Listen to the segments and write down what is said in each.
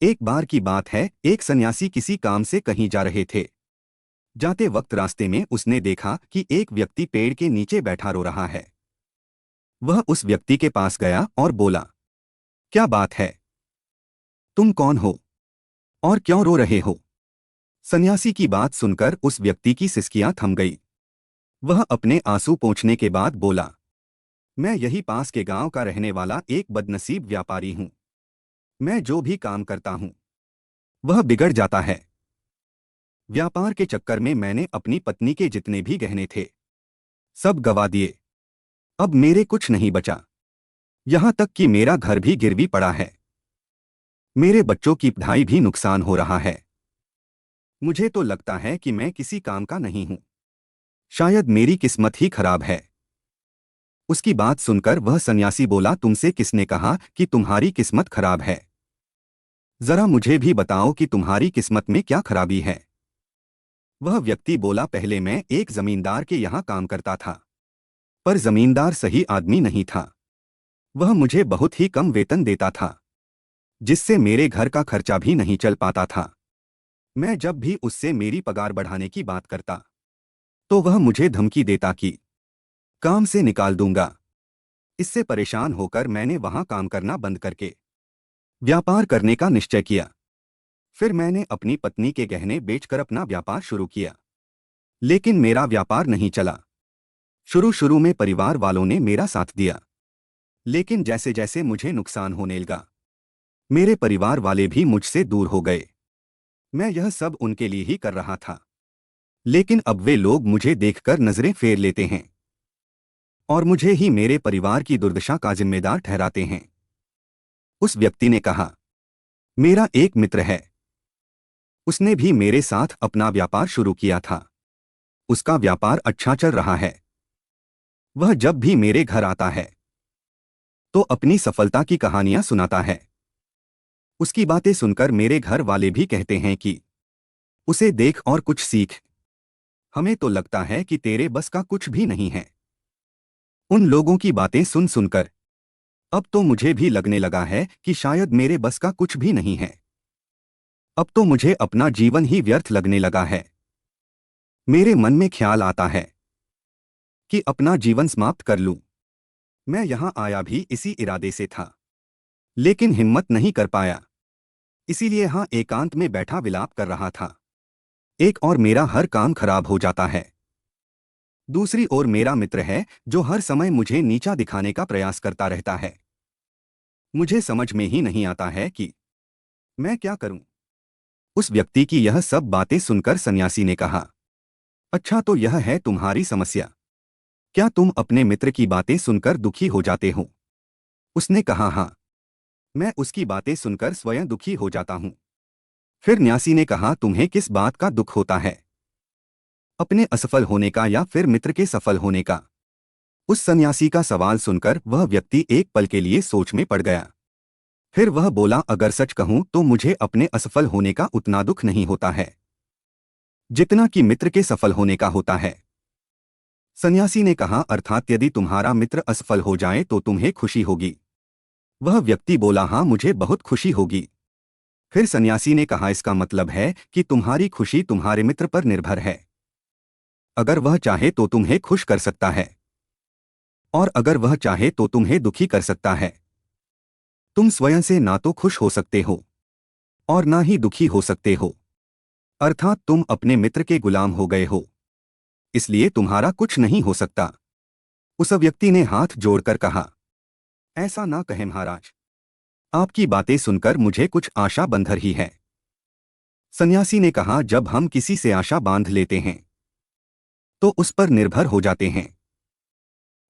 एक बार की बात है, एक सन्यासी किसी काम से कहीं जा रहे थे। जाते वक्त रास्ते में उसने देखा कि एक व्यक्ति पेड़ के नीचे बैठा रो रहा है। वह उस व्यक्ति के पास गया और बोला, क्या बात है? तुम कौन हो और क्यों रो रहे हो? सन्यासी की बात सुनकर उस व्यक्ति की सिसकियां थम गई। वह अपने आंसू पोंछने के बाद बोला, मैं यही पास के गांव का रहने वाला एक बदनसीब व्यापारी हूं। मैं जो भी काम करता हूं वह बिगड़ जाता है। व्यापार के चक्कर में मैंने अपनी पत्नी के जितने भी गहने थे सब गवा दिए। अब मेरे कुछ नहीं बचा। यहां तक कि मेरा घर भी गिरवी पड़ा है। मेरे बच्चों की पढ़ाई भी नुकसान हो रहा है। मुझे तो लगता है कि मैं किसी काम का नहीं हूं। शायद मेरी किस्मत ही खराब है। उसकी बात सुनकर वह सन्यासी बोला, तुमसे किसने कहा कि तुम्हारी किस्मत खराब है? जरा मुझे भी बताओ कि तुम्हारी किस्मत में क्या खराबी है। वह व्यक्ति बोला, पहले मैं एक जमींदार के यहाँ काम करता था, पर जमींदार सही आदमी नहीं था। वह मुझे बहुत ही कम वेतन देता था, जिससे मेरे घर का खर्चा भी नहीं चल पाता था। मैं जब भी उससे मेरी पगार बढ़ाने की बात करता तो वह मुझे धमकी देता कि काम से निकाल दूंगा। इससे परेशान होकर मैंने वहां काम करना बंद करके व्यापार करने का निश्चय किया। फिर मैंने अपनी पत्नी के गहने बेचकर अपना व्यापार शुरू किया, लेकिन मेरा व्यापार नहीं चला। शुरू शुरू में परिवार वालों ने मेरा साथ दिया, लेकिन जैसे जैसे मुझे नुकसान होने लगा, मेरे परिवार वाले भी मुझसे दूर हो गए। मैं यह सब उनके लिए ही कर रहा था, लेकिन अब वे लोग मुझे देखकर नजरें फेर लेते हैं और मुझे ही मेरे परिवार की दुर्दशा का जिम्मेदार ठहराते हैं। उस व्यक्ति ने कहा, मेरा एक मित्र है, उसने भी मेरे साथ अपना व्यापार शुरू किया था। उसका व्यापार अच्छा चल रहा है। वह जब भी मेरे घर आता है तो अपनी सफलता की कहानियां सुनाता है। उसकी बातें सुनकर मेरे घर वाले भी कहते हैं कि उसे देख और कुछ सीख। हमें तो लगता है कि तेरे बस का कुछ भी नहीं है। उन लोगों की बातें सुन सुनकर अब तो मुझे भी लगने लगा है कि शायद मेरे बस का कुछ भी नहीं है। अब तो मुझे अपना जीवन ही व्यर्थ लगने लगा है। मेरे मन में ख्याल आता है कि अपना जीवन समाप्त कर लूं। मैं यहां आया भी इसी इरादे से था, लेकिन हिम्मत नहीं कर पाया। इसीलिए यहां एकांत में बैठा विलाप कर रहा था। एक और मेरा हर काम खराब हो जाता है, दूसरी ओर मेरा मित्र है जो हर समय मुझे नीचा दिखाने का प्रयास करता रहता है। मुझे समझ में ही नहीं आता है कि मैं क्या करूं। उस व्यक्ति की यह सब बातें सुनकर सन्यासी ने कहा, अच्छा तो यह है तुम्हारी समस्या। क्या तुम अपने मित्र की बातें सुनकर दुखी हो जाते हो? उसने कहा, हाँ, मैं उसकी बातें सुनकर स्वयं दुखी हो जाता हूं। फिर न्यासी ने कहा, तुम्हें किस बात का दुख होता है, अपने असफल होने का या फिर मित्र के सफल होने का? उस सन्यासी का सवाल सुनकर वह व्यक्ति एक पल के लिए सोच में पड़ गया। फिर वह बोला, अगर सच कहूं तो मुझे अपने असफल होने का उतना दुख नहीं होता है जितना कि मित्र के सफल होने का होता है। सन्यासी ने कहा, अर्थात यदि तुम्हारा मित्र असफल हो जाए तो तुम्हें खुशी होगी? वह व्यक्ति बोला, हाँ, मुझे बहुत खुशी होगी। फिर सन्यासी ने कहा, इसका मतलब है कि तुम्हारी खुशी तुम्हारे मित्र पर निर्भर है। अगर वह चाहे तो तुम्हें खुश कर सकता है, और अगर वह चाहे तो तुम्हें दुखी कर सकता है। तुम स्वयं से ना तो खुश हो सकते हो और ना ही दुखी हो सकते हो, अर्थात तुम अपने मित्र के गुलाम हो गए हो, इसलिए तुम्हारा कुछ नहीं हो सकता। उस व्यक्ति ने हाथ जोड़कर कहा, ऐसा ना कहें महाराज, आपकी बातें सुनकर मुझे कुछ आशा बंध रही है। सन्यासी ने कहा, जब हम किसी से आशा बांध लेते हैं तो उस पर निर्भर हो जाते हैं।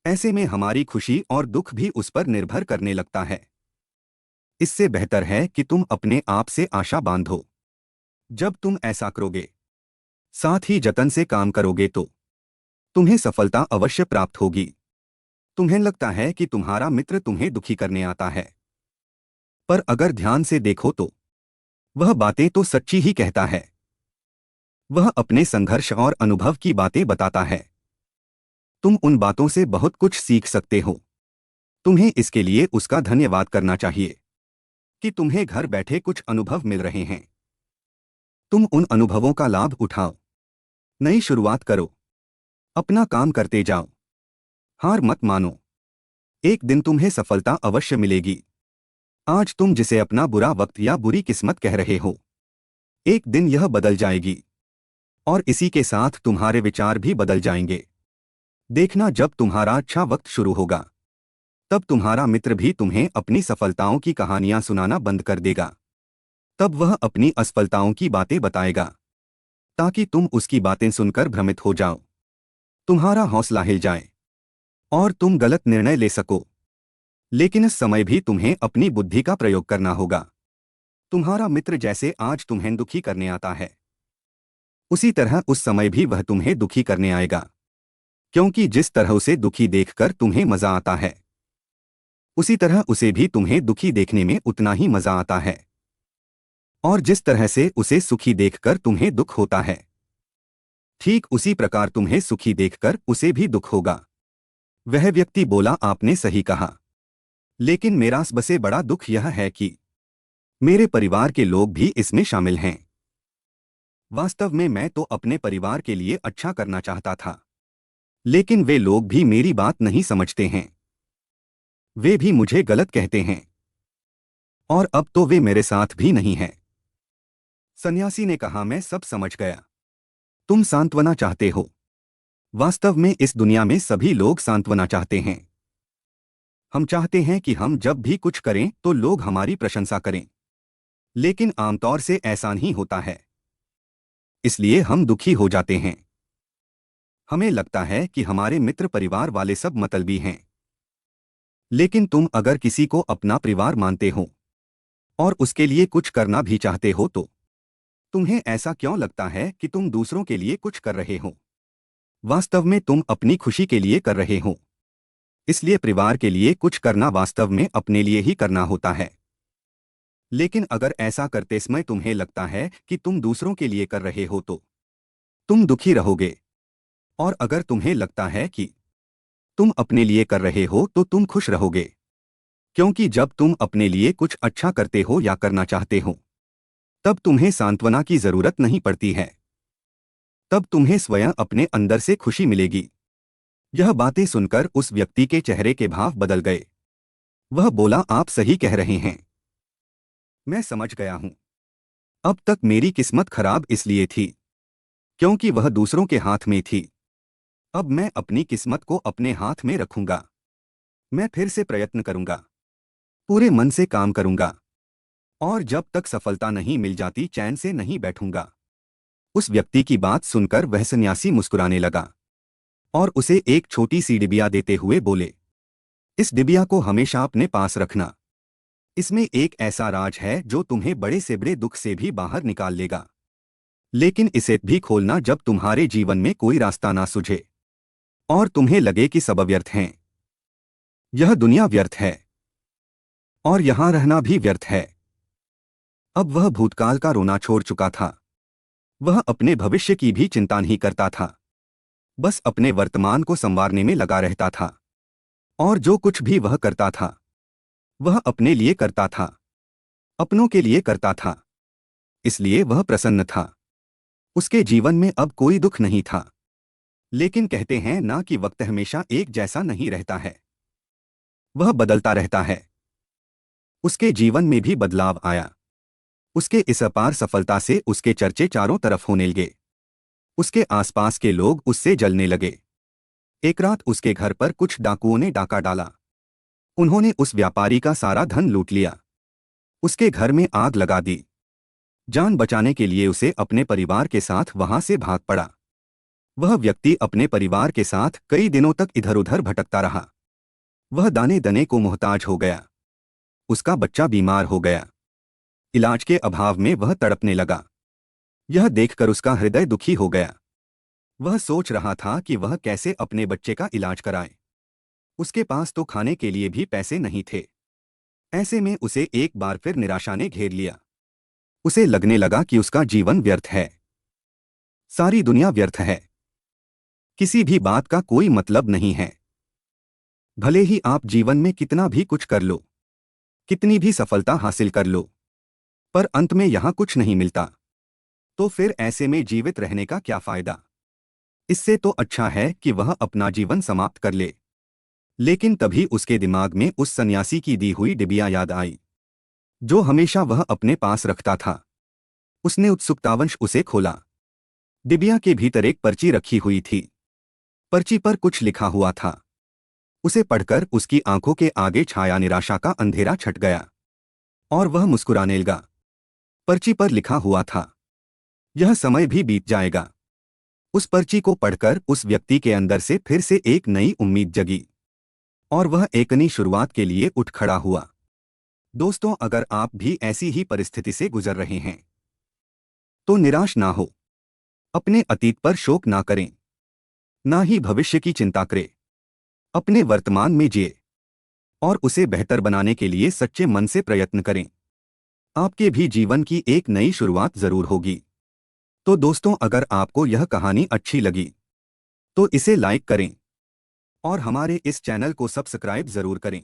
ऐसे में हमारी खुशी और दुख भी उस पर निर्भर करने लगता है। इससे बेहतर है कि तुम अपने आप से आशा बांधो। जब तुम ऐसा करोगे, साथ ही जतन से काम करोगे, तो तुम्हें सफलता अवश्य प्राप्त होगी। तुम्हें लगता है कि तुम्हारा मित्र तुम्हें दुखी करने आता है, पर अगर ध्यान से देखो तो वह बातें तो सच्ची ही कहता है। वह अपने संघर्ष और अनुभव की बातें बताता है। तुम उन बातों से बहुत कुछ सीख सकते हो। तुम्हें इसके लिए उसका धन्यवाद करना चाहिए। कि तुम्हें घर बैठे कुछ अनुभव मिल रहे हैं। तुम उन अनुभवों का लाभ उठाओ। नई शुरुआत करो। अपना काम करते जाओ। हार मत मानो। एक दिन तुम्हें सफलता अवश्य मिलेगी। आज तुम जिसे अपना बुरा वक्त या बुरी किस्मत कह रहे हो, एक दिन यह बदल जाएगी और इसी के साथ तुम्हारे विचार भी बदल जाएंगे। देखना, जब तुम्हारा अच्छा वक्त शुरू होगा तब तुम्हारा मित्र भी तुम्हें अपनी सफलताओं की कहानियां सुनाना बंद कर देगा। तब वह अपनी असफलताओं की बातें बताएगा ताकि तुम उसकी बातें सुनकर भ्रमित हो जाओ, तुम्हारा हौसला हिल जाए और तुम गलत निर्णय ले सको। लेकिन इस समय भी तुम्हें अपनी बुद्धि का प्रयोग करना होगा। तुम्हारा मित्र जैसे आज तुम्हें दुखी करने आता है, उसी तरह उस समय भी वह तुम्हें दुखी करने आएगा, क्योंकि जिस तरह उसे दुखी देखकर तुम्हें मजा आता है, उसी तरह उसे भी तुम्हें दुखी देखने में उतना ही मजा आता है। और जिस तरह से उसे सुखी देखकर तुम्हें दुख होता है, ठीक उसी प्रकार तुम्हें सुखी देखकर उसे भी दुख होगा। वह व्यक्ति बोला, आपने सही कहा, लेकिन मेरा सबसे बड़ा दुख यह है कि मेरे परिवार के लोग भी इसमें शामिल हैं। वास्तव में मैं तो अपने परिवार के लिए अच्छा करना चाहता था, लेकिन वे लोग भी मेरी बात नहीं समझते हैं। वे भी मुझे गलत कहते हैं और अब तो वे मेरे साथ भी नहीं हैं। सन्यासी ने कहा, मैं सब समझ गया। तुम सांत्वना चाहते हो। वास्तव में इस दुनिया में सभी लोग सांत्वना चाहते हैं। हम चाहते हैं कि हम जब भी कुछ करें तो लोग हमारी प्रशंसा करें, लेकिन आमतौर से ऐसा नहीं होता है। इसलिए हम दुखी हो जाते हैं। हमें लगता है कि हमारे मित्र परिवार वाले सब मतलबी हैं। लेकिन तुम अगर किसी को अपना परिवार मानते हो और उसके लिए कुछ करना भी चाहते हो तो तुम्हें ऐसा क्यों लगता है कि तुम दूसरों के लिए कुछ कर रहे हो? वास्तव में तुम अपनी खुशी के लिए कर रहे हो। इसलिए परिवार के लिए कुछ करना वास्तव में अपने लिए ही करना होता है। लेकिन अगर ऐसा करते समय तुम्हें लगता है कि तुम दूसरों के लिए कर रहे हो तो तुम दुखी रहोगे। और अगर तुम्हें लगता है कि तुम अपने लिए कर रहे हो तो तुम खुश रहोगे, क्योंकि जब तुम अपने लिए कुछ अच्छा करते हो या करना चाहते हो तब तुम्हें सांत्वना की जरूरत नहीं पड़ती है। तब तुम्हें स्वयं अपने अंदर से खुशी मिलेगी। यह बातें सुनकर उस व्यक्ति के चेहरे के भाव बदल गए। वह बोला, आप सही कह रहे हैं। मैं समझ गया हूं। अब तक मेरी किस्मत खराब इसलिए थी क्योंकि वह दूसरों के हाथ में थी। अब मैं अपनी किस्मत को अपने हाथ में रखूंगा। मैं फिर से प्रयत्न करूंगा, पूरे मन से काम करूंगा और जब तक सफलता नहीं मिल जाती चैन से नहीं बैठूंगा। उस व्यक्ति की बात सुनकर वह सन्यासी मुस्कुराने लगा और उसे एक छोटी सी डिबिया देते हुए बोले, इस डिबिया को हमेशा अपने पास रखना। इसमें एक ऐसा राज है जो तुम्हें बड़े से बड़े दुख से भी बाहर निकाल लेगा। लेकिन इसे भी खोलना जब तुम्हारे जीवन में कोई रास्ता ना सूझे और तुम्हें लगे कि सब व्यर्थ हैं। यह दुनिया व्यर्थ है और यहां रहना भी व्यर्थ है। अब वह भूतकाल का रोना छोड़ चुका था। वह अपने भविष्य की भी चिंता नहीं करता था, बस अपने वर्तमान को संवारने में लगा रहता था। और जो कुछ भी वह करता था वह अपने लिए करता था, अपनों के लिए करता था। इसलिए वह प्रसन्न था। उसके जीवन में अब कोई दुख नहीं था। लेकिन कहते हैं ना कि वक्त हमेशा एक जैसा नहीं रहता है, वह बदलता रहता है। उसके जीवन में भी बदलाव आया। उसके इस अपार सफलता से उसके चर्चे चारों तरफ होने लगे। उसके आसपास के लोग उससे जलने लगे। एक रात उसके घर पर कुछ डाकुओं ने डाका डाला। उन्होंने उस व्यापारी का सारा धन लूट लिया। उसके घर में आग लगा दी। जान बचाने के लिए उसे अपने परिवार के साथ वहां से भाग पड़ा। वह व्यक्ति अपने परिवार के साथ कई दिनों तक इधर उधर भटकता रहा। वह दाने दने को मोहताज हो गया। उसका बच्चा बीमार हो गया। इलाज के अभाव में वह तड़पने लगा। यह देखकर उसका हृदय दुखी हो गया। वह सोच रहा था कि वह कैसे अपने बच्चे का इलाज कराए। उसके पास तो खाने के लिए भी पैसे नहीं थे। ऐसे में उसे एक बार फिर निराशा ने घेर लिया। उसे लगने लगा कि उसका जीवन व्यर्थ है। सारी दुनिया व्यर्थ है। किसी भी बात का कोई मतलब नहीं है। भले ही आप जीवन में कितना भी कुछ कर लो, कितनी भी सफलता हासिल कर लो, पर अंत में यहाँ कुछ नहीं मिलता, तो फिर ऐसे में जीवित रहने का क्या फायदा। इससे तो अच्छा है कि वह अपना जीवन समाप्त कर ले। लेकिन तभी उसके दिमाग में उस सन्यासी की दी हुई डिबिया याद आई, जो हमेशा वह अपने पास रखता था। उसने उत्सुकतावश उसे खोला। डिबिया के भीतर एक पर्ची रखी हुई थी। पर्ची पर कुछ लिखा हुआ था। उसे पढ़कर उसकी आंखों के आगे छाया निराशा का अंधेरा छट गया और वह मुस्कुराने लगा। पर्ची पर लिखा हुआ था, यह समय भी बीत जाएगा। उस पर्ची को पढ़कर उस व्यक्ति के अंदर से फिर से एक नई उम्मीद जगी और वह एक नई शुरुआत के लिए उठ खड़ा हुआ। दोस्तों, अगर आप भी ऐसी ही परिस्थिति से गुजर रहे हैं तो निराश ना हो। अपने अतीत पर शोक ना करें, ना ही भविष्य की चिंता करें। अपने वर्तमान में जिए और उसे बेहतर बनाने के लिए सच्चे मन से प्रयत्न करें। आपके भी जीवन की एक नई शुरुआत जरूर होगी। तो दोस्तों, अगर आपको यह कहानी अच्छी लगी तो इसे लाइक करें और हमारे इस चैनल को सब्सक्राइब जरूर करें,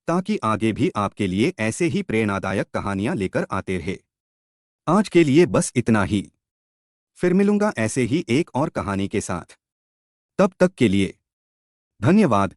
ताकि आगे भी आपके लिए ऐसे ही प्रेरणादायक कहानियां लेकर आते रहे। आज के लिए बस इतना ही। फिर मिलूंगा ऐसे ही एक और कहानी के साथ। तब तक के लिए धन्यवाद।